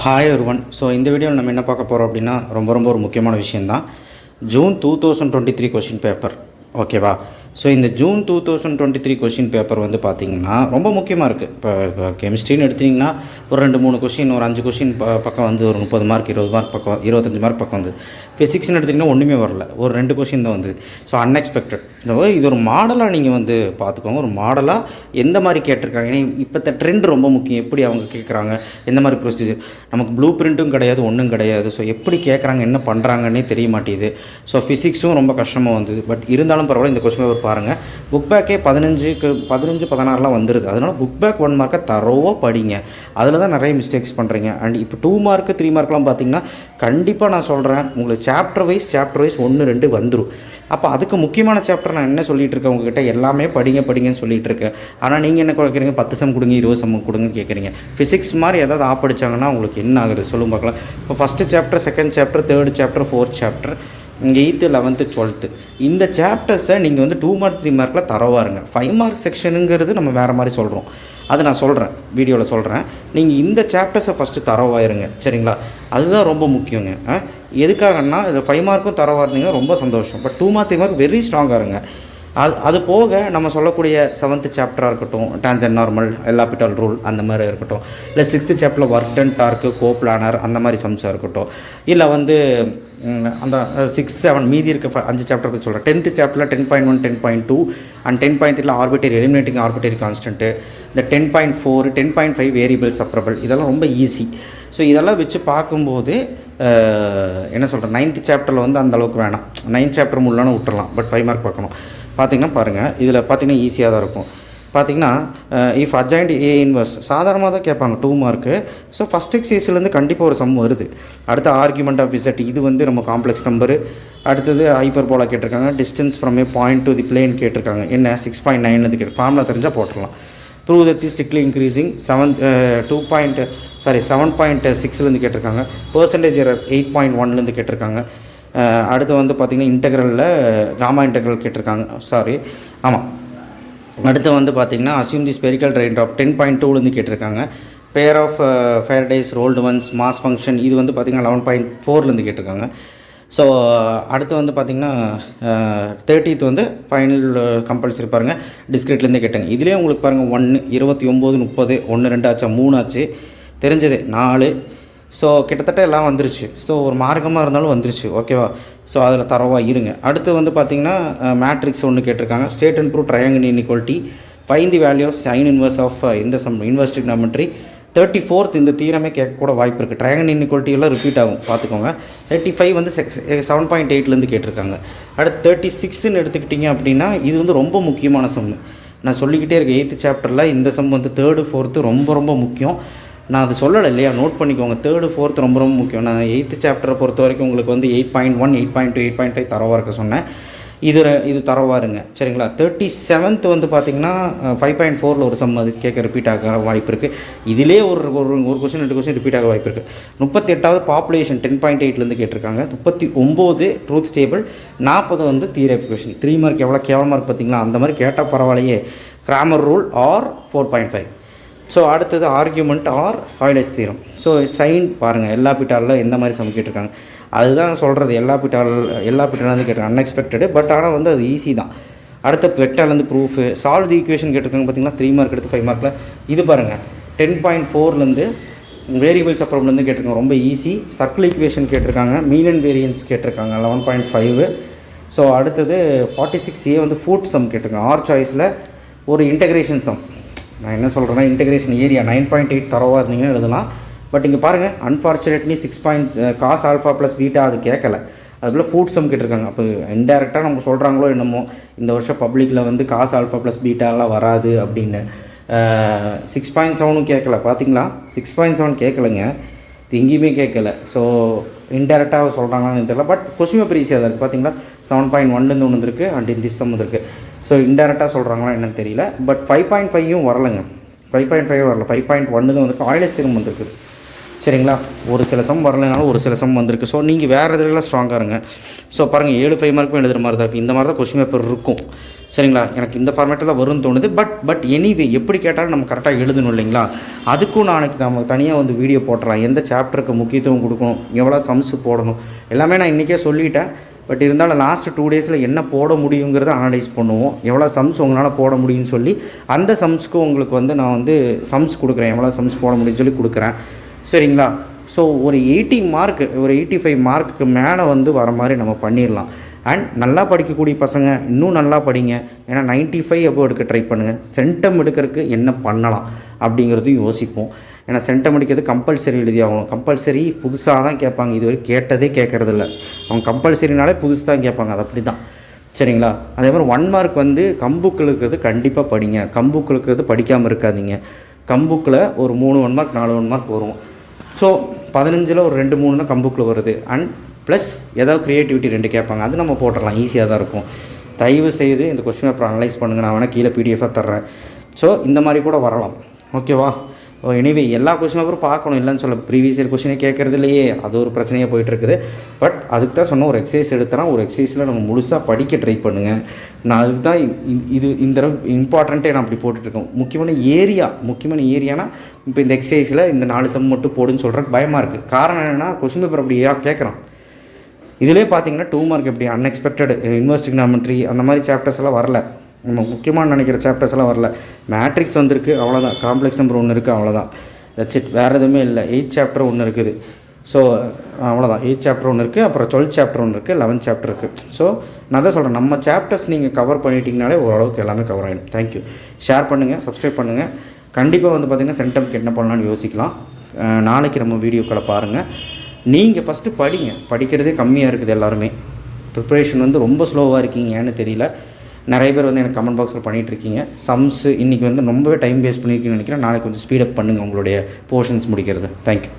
Hi ஒருவன். So இந்த வீடியோவில் நம்ம என்ன பார்க்க போகிறோம் அப்படின்னா ரொம்ப ஒரு முக்கியமான விஷயந்தான். June 2023 question paper. ஓகேவா? ஸோ இந்த ஜூன் 2023 கொஷின் பேப்பர் வந்து பார்த்திங்கன்னா ரொம்ப முக்கியமாக இருக்குது. இப்போ கெமிஸ்ட்ரின்னு எடுத்திங்கன்னா ஒரு 2-3 கொஷின், ஒரு 5 கொஷின் பக்கம் வந்து ஒரு 30 மார்க் 20 மார்க் பக்கம் 25 மார்க் பக்கம் வந்து ஃபிசிக்ஸ்னு எடுத்திங்கன்னா ஒன்றுமே வரல, ஒரு 2 கொஷின் தான் வந்து. So unexpected. இது ஒரு மாடலாக நீங்கள் வந்து பார்த்துக்கோங்க. ஒரு மாடலாக எந்த மாதிரி கேட்டிருக்காங்க, ஏன்னா இப்போ ட்ரெண்ட் ரொம்ப முக்கியம். எப்படி அவங்க கேட்குறாங்க, எந்த மாதிரி ப்ரொசீஜர், நமக்கு ப்ளூ பிரிண்ட்டும் கிடையாது, ஒன்றும் கிடையாது. ஸோ எப்படி கேட்குறாங்க, என்ன பண்ணுறாங்கன்னே தெரிய மாட்டேங்குது. ஸோ ஃபிசிக்ஸும் ரொம்ப கஷ்டமாக வந்தது. பட் இருந்தாலும் பரவாயில்ல, இந்த கொஸ்டின் பேப்பர் பாருங்கள். புக் பேக்கே 15-16 வந்துடுது. அதனால் புக் பேக் 1 மார்க்கை தரோவாக படிங்க. அதில் தான் நிறைய மிஸ்டேக்ஸ் பண்ணுறீங்க. அண்ட் இப்போ 2 மார்க் 3 மார்க்லாம் பார்த்தீங்கன்னா கண்டிப்பாக நான் சொல்கிறேன், உங்களுக்கு சாப்டர் வைஸ் 1-2 வந்துடும். அப்போ அதுக்கு முக்கியமான சாப்டர் நான் என்ன சொல்லிகிட்டு இருக்கேன் உங்ககிட்ட, எல்லாமே படிங்கன்னு சொல்லிகிட்டு இருக்கேன். ஆனால் நீங்கள் என்ன கேட்குறீங்க, 10 சம் கொடுங்க, 20 சம் கொடுங்கன்னு கேட்குறீங்க. ஃபிசிக்ஸ் மாதிரி ஏதாவது ஆப்படிச்சாங்கன்னா உங்களுக்கு என்ன ஆகுது சொல்லுங்க பார்க்கலாம். இப்போ first chapter, second chapter, third chapter, fourth chapter, 8th 11th 12th இந்த சாப்டர்ஸை நீங்கள் வந்து 2 மார்க் 3 மார்க்கில் தரவாக இருங்க. 5 மார்க் செக்ஷனுங்கிறது நம்ம வேறு மாதிரி சொல்கிறோம், அதை நான் சொல்கிறேன், வீடியோவில் சொல்கிறேன். நீங்கள் இந்த சாப்டர்ஸை ஃபஸ்ட்டு தரவாயிருங்க, சரிங்களா? அதுதான் ரொம்ப முக்கியங்க. எதுக்காகன்னா இது 5 மார்க்கும் தரவாக இருந்தீங்கன்னா ரொம்ப சந்தோஷம். பட் 2 மார்க் 3 மார்க் வெரி ஸ்ட்ராங்காக இருங்க. அது போக நம்ம சொல்லக்கூடிய 7th சாப்டராக இருக்கட்டும், டான்ஜென்ட் நார்மல், எலாபிட்டல் ரூல் அந்த மாதிரி இருக்கட்டும், இல்லை 6th சாப்டரில் ஒர்க் டன் டார்க்கு, கோப்ளானர் அந்த மாதிரி சம்ஸாக இருக்கட்டும், இல்லை வந்து அந்த 6, 7 மீதி இருக்க 5 சாப்டர் பற்றி சொல்கிறேன். 10th சாப்டரில் 10.1, 10.2 and 10.3 arbitrary eliminating arbitrary constant, இந்த 10.4, 10.5 வேரியபிள் செப்பரபிள், இதெல்லாம் ரொம்ப ஈஸி. ஸோ இதெல்லாம் வச்சு பார்க்கும்போது என்ன சொல்கிறேன், 9th சாப்டரில் வந்து அந்தளவுக்கு வேணாம். 9th சாப்டர் முள்ளான விட்டுறலாம், பட் 5 மார்க் பார்க்கணும். பார்த்திங்கன்னா பாருங்கள், இதில் பார்த்திங்கன்னா ஈஸியாக தான் இருக்கும். பார்த்திங்கன்னா இஃப் அட்ஜாயிண்ட் ஏ இன்வர்ஸ் சாதாரணமாக தான் கேட்பாங்க 2 மார்க்கு. ஸோ ஃபஸ்ட் எக்ஸைஸ்லேருந்து கண்டிப்பாக ஒரு சம் வருது. அடுத்து ஆர்குமெண்ட் ஆஃப் இசட், இது வந்து நம்ம காம்ப்ளெக்ஸ் நம்பரு. அடுத்தது ஹைப்பர்போலா கேட்டிருக்காங்க. Distance from a point to the plane கேட்டிருக்காங்க. என்ன 6.9 கேட்டு ஃபார்முலா தெரிஞ்சால் போட்டுடலாம். Prove that is strictly increasing 7.6லேருந்து கேட்டிருக்காங்க. பர்சன்டேஜ் எரர் 8.1லேருந்து கேட்டிருக்காங்க. அடுத்து வந்து பார்த்திங்கன்னா இன்டெக்ரலில் காமா இன்டெக்ரல் கேட்டிருக்காங்க. ஆமாம். அடுத்து வந்து பார்த்திங்கன்னா assume the spherical rain drop 10.2லேருந்து கேட்டிருக்காங்க. Pair of Faraday's rolled once mass function, இது வந்து பார்த்திங்கன்னா 11.4லேருந்து கேட்டிருக்காங்க. ஸோ அடுத்து வந்து பார்த்திங்கன்னா 30th வந்து ஃபைனல் கம்பல்சரி பாருங்கள், டிஸ்கிரிட்லேருந்தே கேட்டாங்க. இதிலே உங்களுக்கு பாருங்கள் 1, 29, 30, 1, 2 ஆச்சா, 3 ஆச்சு, தெரிஞ்சது 4. ஸோ கிட்டத்தட்ட எல்லாம் வந்துருச்சு. ஸோ ஒரு மார்க்கமாக இருந்தாலும் வந்துருச்சு, ஓகேவா? ஸோ அதில் தரவாக இருங்க. அடுத்து வந்து பார்த்திங்கன்னா மேட்ரிக்ஸ் ஒன்று கேட்டிருக்காங்க. State and prove triangle inequality, find the value of sine inverse of இந்த சம் இன்வர்ஸ் ட்ரிக்னாமெட்ரி. 34th இந்த தீரமே கேட்கக்கூட வாய்ப்பு இருக்குது. ட்ரையாங்கிள் இன்இக்வாலிட்டியெல்லாம் ரிப்பீட் ஆகும், பார்த்துக்கோங்க. 35 வந்து 7.8லேருந்து கேட்டிருக்காங்க. அடுத்து 36ன்னு எடுத்துக்கிட்டிங்க அப்படின்னா இது வந்து ரொம்ப முக்கியமான சம். நான் சொல்லிக்கிட்டே இருக்கேன், 8th சாப்டரில் இந்த சம் வந்து 3rd 4th ரொம்ப முக்கியம். நான் அது சொல்லலை இல்லையா, நோட் பண்ணிக்கோங்க. 3rd 4th ரொம்ப முக்கியம். நான் 8th சாப்டரை பொறுத்த வரைக்கும் உங்களுக்கு வந்து 8.1, 8.2, 8.5 தரவாக இருக்க சொன்னேன். இது தரவாக இருங்க, சரிங்களா? 37th வந்து பார்த்திங்கன்னா 5.4ல் ஒரு சம் அது கேட்க ரிப்பீட் ஆக வாய்ப்பு இருக்குது. இதிலே ஒரு கொஸ்டின் 2 கொஸ்டின் ரிப்பீட் ஆக வாய்ப்பு இருக்குது. 38வது பாப்புலேஷன் 10.8லேருந்து கேட்டிருக்காங்க. 39 ட்ரூத் டேபிள், 40 வந்து தியரி ஆஃப் ஈக்குவேஷன். 3 மார்க் எவ்வளோ கேவலமாக இருக்குது பார்த்திங்களா? அந்த மாதிரி கேட்டால் பரவாயில்லையே. Cramer rule are 4.5. ஸோ அடுத்தது ஆர்கியூமெண்ட் ஆர் ஹாய்லஸ் தீரம். ஸோ சைன் பாருங்கள், எல்லா பிட்டாலில் எந்த மாதிரி சம் கேட்டிருக்காங்க அதுதான் சொல்கிறது. எல்லா பிட்டாலேருந்து கேட்டிருக்காங்க. அன்எக்ஸ்பெக்டடு, பட் ஆனால் வந்து அது ஈஸி தான். அடுத்த வெக்டார்லேருந்து ப்ரூஃபு, சால்வ் தி ஈக்குவேஷன் கேட்டிருக்காங்க. பார்த்திங்கன்னா 3 மார்க் எடுத்து 5 மார்க்கில் இது பாருங்கள். 10.4லேருந்து வேரியபிள் செப்பரபிள்லேருந்து கேட்டிருக்காங்க, ரொம்ப ஈஸி. சர்க்கிள் ஈக்குவேஷன் கேட்டிருக்காங்க. மீன் அண்ட் வேரியன்ஸ் கேட்டிருக்காங்க 11.5. ஸோ அடுத்தது 46A வந்து ஃபுட் சம் கேட்டிருக்காங்க. ஆர் சாய்ஸில் ஒரு இன்டெகிரேஷன் சம். நான் என்ன சொல்கிறேன்னா, இன்டெகிரேஷன் ஏரியா 9.8 தரவாக இருந்தீங்கன்னா எழுதலாம். பட் இங்கே பாருங்கள், unfortunately 6 cos alpha plus beta அது கேட்கல. அதுக்குள்ளே ஃபுட் சம் கேட்டிருக்காங்க. அப்போ இன்டெரக்டாக நம்ம சொல்கிறாங்களோ என்னமோ, இந்த வருஷம் பப்ளிக்கில் வந்து காஸ் ஆல்ஃபா ப்ளஸ் பீட்டாலாம் வராது அப்படின்னு. 6.7 கேட்கல, பார்த்தீங்களா? 6.7 கேட்கலைங்க, எங்கேயுமே கேட்கல. ஸோ இன்டெரக்டாக சொல்கிறாங்களான்னு தெரியல. பட் கொஸ்டின் பேப்பர் ஈஸியாக தான் இருக்குது, பார்த்தீங்களா? 7.1 ஒன்று இருக்குது அண்ட் இந்த சம் இருக்குது. ஸோ இன்டெரக்டாக சொல்கிறாங்களா என்னன்னு தெரியல. பட் 5.5யும் வரலைங்க. 5.5 வரல, 5.1 தான் வந்துருக்கு. ஆய்லஸ் தீரம் வந்துருக்குது. சரிங்களா. ஒரு சில சம் வரலைனாலும் ஒரு சில சம் வந்திருக்கு. ஸோ நீங்கள் வேறு இதிலலாம் ஸ்ட்ராங்காக இருங்க. ஸோ பாருங்கள் 7-5 மார்க்கும் எழுதுகிற மாதிரி தான் இருக்குது. இந்த மாதிரி தான் கொஸ்டின் பேப்பர் இருக்கும். சரிங்களா. எனக்கு இந்த ஃபார்மேட்டில் தான் வரும்னு தோணுது. பட் எனிவே எப்படி கேட்டாலும் நம்ம கரெக்டாக எழுதணும் இல்லைங்களா. அதுக்கும் நாளைக்கு நம்ம தனியாக வந்து வீடியோ போட்டுறலாம். எந்த சாப்டருக்கு முக்கியத்துவம் கொடுக்கணும், எவ்வளோ சம்ஸு போடணும், எல்லாமே நான் இன்றைக்கே சொல்லிட்டேன். பட் இருந்தாலும் லாஸ்ட் 2 டேஸில் என்ன போட முடியுங்கிறத அனலைஸ் பண்ணுவோம். எவ்வளோ சம்ஸ் உங்களால் போட முடியும்னு சொல்லி அந்த சம்ஸ்க்கு உங்களுக்கு வந்து நான் வந்து சம்ஸ் கொடுக்குறேன். எவ்வளோ சம்ஸ் போட முடியும்னு சொல்லி கொடுக்குறேன். சரிங்களா. ஸோ ஒரு 80 மார்க்கு, ஒரு 85 மார்க்குக்கு மேலே வந்து வர மாதிரி நம்ம பண்ணிடலாம். அண்ட் நல்லா படிக்கக்கூடிய பசங்க இன்னும் நல்லா படிங்க. ஏன்னா 95 அபோவ் எடுக்க ட்ரை பண்ணுங்கள். சென்டம் எடுக்கிறதுக்கு என்ன பண்ணலாம் அப்படிங்கிறதையும் யோசிப்போம். ஏன்னா சென்டம் எடுக்கிறது கம்பல்சரி எழுதி ஆகணும். கம்பல்சரி புதுசாக தான் கேட்பாங்க. இதுவரை கேட்டதே கேட்குறதில்ல. அவங்க கம்பல்சரினாலே புதுசு தான் கேட்பாங்க. அது அப்படி தான். சரிங்களா. அதே மாதிரி 1 மார்க் வந்து கம்புக்கில் இருக்கிறது கண்டிப்பாக படிங்க. கம்புக்கில் இருக்கிறது படிக்காமல் இருக்காதிங்க. கம்புக்கில் ஒரு 3 1 மார்க் 4 1 மார்க் வரும். ஸோ 15ல் ஒரு 2-3 கம்புக்கில் வருது. அண்ட் ப்ளஸ் ஏதாவது க்ரியேட்டிவிட்டி 2 கேட்பாங்க. அது நம்ம போட்டுடலாம். ஈஸியாக தான் இருக்கும். தயவு செய்து இந்த கொஸ்டின் பேப்பர் அனலைஸ் பண்ணுங்கள். நான் வேணால் கீழே PDF தர்றேன். ஸோ இந்த மாதிரி கூட வரலாம். ஓகேவா. எனிவே எல்லா கொஸ்டின் பேப்பரும் பார்க்கணும், இல்லைன்னு சொல்ல. ப்ரீவியஸ் இயர் கொஸ்டினே கேட்குறது இல்லையே, அது ஒரு பிரச்சனையாக போயிட்டுருக்குது. பட் அதுக்கு தான் சொன்ன ஒரு எக்ஸசைஸ் எடுத்தனா ஒரு எக்ஸசைஸில் நம்ம முழுசாக படிக்க ட்ரை பண்ணுங்கள். நான் அதுக்கு தான் இந்த இம்பார்ட்டண்ட்டே நான் அப்படி போட்டுட்ருக்கேன். முக்கியமான ஏரியானா இப்போ இந்த எக்ஸசைஸில் இந்த 4 சம் மட்டும் போடுன்னு சொல்கிறக்கு பயமாக இருக்குது. காரணம் என்னென்னா கொஸ்டின் பேப்பர் அப்படி கேட்குறான். இதிலே பார்த்தீங்கன்னா 2 மார்க் எப்படி அன்எக்ஸ்பெக்டட் இன்வெர்ஸ் ட்ரிகனாமெட்ரி அந்த மாதிரி சாப்டர்ஸ் எல்லாம் வரல. நம்ம முக்கியமாக நினைக்கிற சாப்டர்ஸ் எல்லாம் வரல. மேட்ரிக்ஸ் வந்திருக்கு, அவ்வளோதான். காம்ப்ளெக்ஸ் நம்பர் 1 இருக்குது, அவ்வளோதான். That's it. வேறு எதுவுமே இல்லை. 8th சாப்டர் 1 இருக்குது. ஸோ அவ்வளோதான். 8th சாப்டர் 1 இருக்குது. அப்புறம் 12th சாப்டர் 1 இருக்குது. 11th சாப்டர் இருக்குது. ஸோ நான் தான் சொல்கிறேன், நம்ம சாப்டர்ஸ் நீங்கள் கவர் பண்ணிட்டீங்கனாலே ஓரளவுக்கு எல்லாமே கவர் ஆகிடும். தேங்க்யூ. ஷேர் பண்ணுங்கள், சப்ஸ்கிரைப் பண்ணுங்கள். கண்டிப்பாக வந்து பார்த்திங்கன்னா சென்டம்க்கு என்ன பண்ணலான்னு யோசிக்கலாம். நாளைக்கு நம்ம வீடியோக்களை பாருங்கள். நீங்கள் ஃபஸ்ட்டு படிங்க. படிக்கிறதே கம்மியாக இருக்குது எல்லாருமே. ப்ரிப்பரேஷன் வந்து ரொம்ப ஸ்லோவாக இருக்கீங்க, ஏன்னு தெரியல. நிறைய பேர் வந்து எனக்கு கமெண்ட் பாக்ஸில் பண்ணிகிட்ருக்கீங்க. சம்ஸு இன்றைக்கி வந்து ரொம்பவே டைம் வேஸ்ட் பண்ணியிருக்கீங்கன்னு நினைக்கிறேன். நாளைக்கு கொஞ்சம் ஸ்பீடப் பண்ணுங்கள் உங்களுடைய போர்ஷன்ஸ் முடிக்கிறது. தேங்க்யூ.